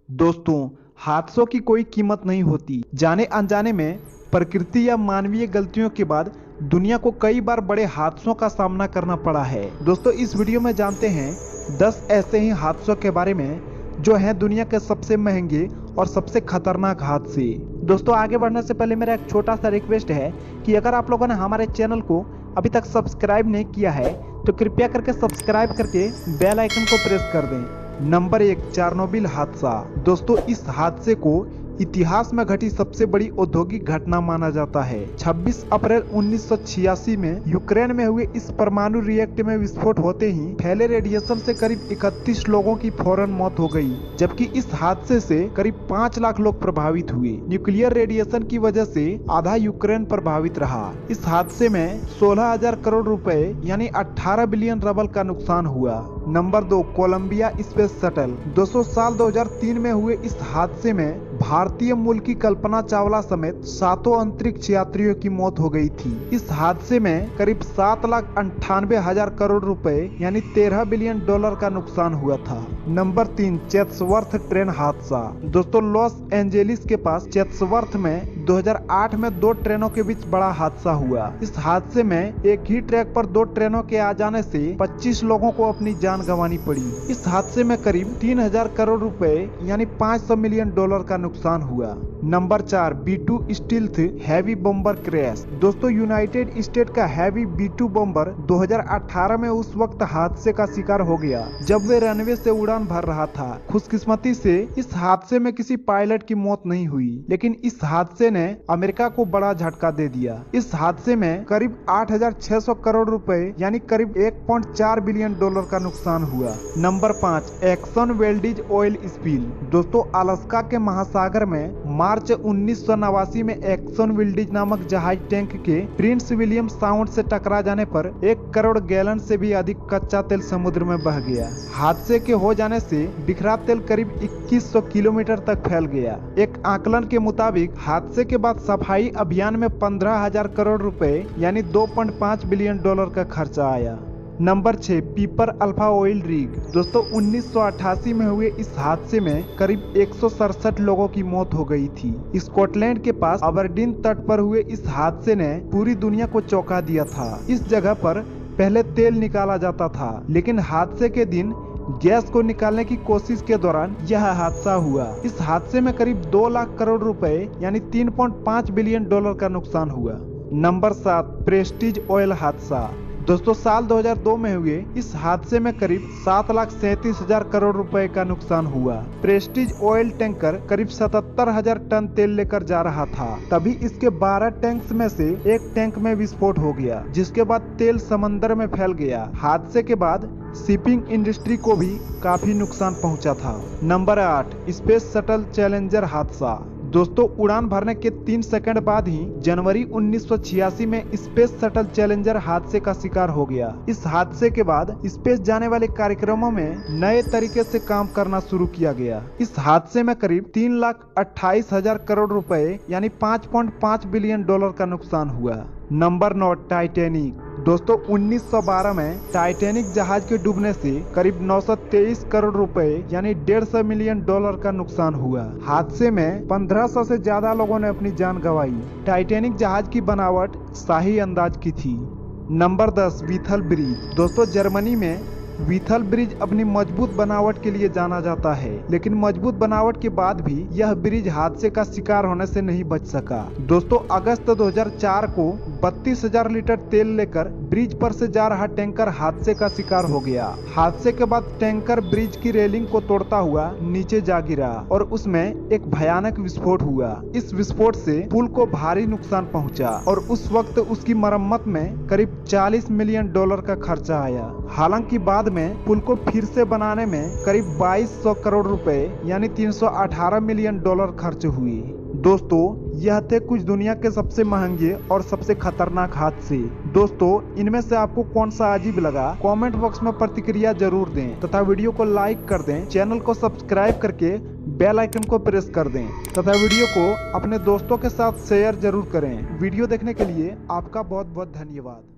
दोस्तों, हादसों की कोई कीमत नहीं होती। जाने अनजाने में प्रकृति या मानवीय गलतियों के बाद दुनिया को कई बार बड़े हादसों का सामना करना पड़ा है। दोस्तों, इस वीडियो में जानते हैं 10 ऐसे ही हादसों के बारे में जो हैं दुनिया के सबसे महंगे और सबसे खतरनाक हादसे। दोस्तों, आगे बढ़ने से पहले मेरा एक छोटा सा रिक्वेस्ट है कि अगर आप लोगों ने हमारे चैनल को अभी तक सब्सक्राइब नहीं किया है तो कृपया करके सब्सक्राइब करके बेल आइकन को प्रेस कर दें। नंबर 1, चेरनोबिल हादसा। दोस्तों, इस हादसे को इतिहास में घटी सबसे बड़ी औद्योगिक घटना माना जाता है। 26 अप्रैल 1986 में यूक्रेन में हुए इस परमाणु रिएक्टर में विस्फोट होते ही फैले रेडिएशन से करीब 31 लोगों की फौरन मौत हो गई, जबकि इस हादसे से करीब 5 लाख लोग प्रभावित हुए। न्यूक्लियर रेडिएशन की वजह से आधा यूक्रेन प्रभावित रहा। इस हादसे में 16,000 करोड़ रुपए यानी 18 बिलियन रबल का नुकसान हुआ। Number 2, Colombia space shuttle. 200 साल 2003 में हुए इस हादसे में भारतीय मूल की कल्पना चावला समेत 7 अंतरिक्ष यात्रियों की मौत हो गई थी। इस हादसे में करीब 7,98,000 करोड़ रुपए यानी 13 बिलियन डॉलर का नुकसान हुआ था। नंबर 3, चेत्सवर्थ ट्रेन हादसा। दोस्तों, लॉस एंजेलिस के पास चेत्सवर्थ में 2008 में 2 ट्रेनों के बीच बड़ा हादसा हुआ। इस हादसे में एक ही ट्रैक पर 2 ट्रेनों के आ जाने से 25 लोगों को अपनी जान गंवानी पड़ी। इस हादसे में करीब 3,000 करोड़ रुपए यानी 500 मिलियन डॉलर का नुकसान हुआ। Number 4, B-2 stealth heavy बम्बर crash. दोस्तों, यूनाइटेड स्टेट का हैवी B-2 बम्बर 2018 में उस वक्त हादसे का शिकार हो गया जब वे रनवे से उड़ान भर रहा था। खुशकिस्मती से इस हादसे में किसी पायलट की मौत नहीं हुई, लेकिन इस हादसे ने अमेरिका को बड़ा झटका दे दिया। इस हादसे में करीब 8,600 करोड़ रुपए यानी करीब 1.4 बिलियन डॉलर का नुकसान हुआ। Number 5, Exxon Valdez oil spill. दोस्तों, अलास्का के महासागर में मार्च 1989 में एक्सन वेल्डिज नामक जहाज टैंक के प्रिंस विलियम साउंड से टकरा जाने पर 1 करोड़ गैलन से भी अधिक कच्चा तेल समुद्र में बह गया। हादसे के हो जाने से बिखरा तेल करीब 2100 किलोमीटर तक फैल गया। एक आकलन के मुताबिक हादसे के बाद सफाई अभियान में 15,000 करोड़ रुपए यानी 2.5 बिलियन डॉलर का खर्चा आया। नंबर 6, पीपर अल्फा ऑयल रिग। दोस्तों, 1988 में हुए इस हादसे में करीब 167 लोगों की मौत हो गई थी। स्कॉटलैंड के पास अबरडीन तट पर हुए इस हादसे ने पूरी दुनिया को चौंका दिया था। इस जगह पर पहले तेल निकाला जाता था, लेकिन हादसे के दिन गैस को निकालने की कोशिश के दौरान यह हादसा हुआ। इस हादसे में करीब 2 लाख करोड़ रुपए यानी 3.5 बिलियन डॉलर का नुकसान हुआ। नंबर 7, प्रेस्टीज ऑयल हादसा। दोस्तों, साल 2002 में हुए इस हादसे में करीब 7,37,000 करोड़ रुपए का नुकसान हुआ। प्रेस्टीज ऑयल टैंकर करीब 77,000 टन तेल लेकर जा रहा था, तभी इसके 12 टैंक्स में से एक टैंक में विस्फोट हो गया, जिसके बाद तेल समंदर में फैल गया। हादसे के बाद शिपिंग इंडस्ट्री को भी काफी नुकसान पहुंचा था। नंबर 8, स्पेस शटल चैलेंजर हादसा। दोस्तों, उड़ान भरने के 3 सेकंड बाद ही जनवरी 1986 में स्पेस शटल चैलेंजर हादसे का शिकार हो गया। इस हादसे के बाद स्पेस जाने वाले कार्यक्रमों में नए तरीके से काम करना शुरू किया गया। इस हादसे में करीब 3,28,000 करोड़ रुपए यानी 5.5 बिलियन डॉलर का नुकसान हुआ। Number 9, Titanic. दोस्तों, 1912 में टाइटैनिक जहाज के डूबने से करीब 923 करोड़ रुपए यानी 150 मिलियन डॉलर का नुकसान हुआ। हादसे में 1500 से ज्यादा लोगों ने अपनी जान गंवाई। टाइटैनिक जहाज की बनावट शाही अंदाज की थी। नंबर 10, वीथल ब्रिज। दोस्तों, जर्मनी में वीथल ब्रिज अपनी मजबूत बनावट के लिए जाना जाता है, लेकिन मजबूत बनावट के बाद भी यह ब्रिज हादसे का शिकार होने से नहीं बच सका। दोस्तों, अगस्त 2004 को 32,000 लीटर तेल लेकर ब्रिज पर से जा रहा टैंकर हादसे का शिकार हो गया। हादसे के बाद टैंकर ब्रिज की रेलिंग को तोड़ता हुआ नीचे जा गिरा और उसमें एक भयानक विस्फोट हुआ। इस विस्फोट से पुल को भारी नुकसान पहुंचा और उस वक्त उसकी मरम्मत में करीब 40 मिलियन डॉलर का खर्चा आया। हालांकि बाद में पुल को फिर से बनाने में करीब 2200 करोड़ रुपए यानी 318 मिलियन डॉलर खर्च हुए। दोस्तों, यह थे कुछ दुनिया के सबसे महंगे और सबसे खतरनाक हादसे। दोस्तों, इनमें से आपको कौन सा अजीब लगा कमेंट बॉक्स में प्रतिक्रिया जरूर दें तथा वीडियो को लाइक कर दें, चैनल को सब्सक्राइब करके बेल आइकन को प्रेस कर दें तथा वीडियो को अपने दोस्तों के साथ शेयर जरूर करें। वीडियो देखने के लिए आपका बहुत बहुत धन्यवाद।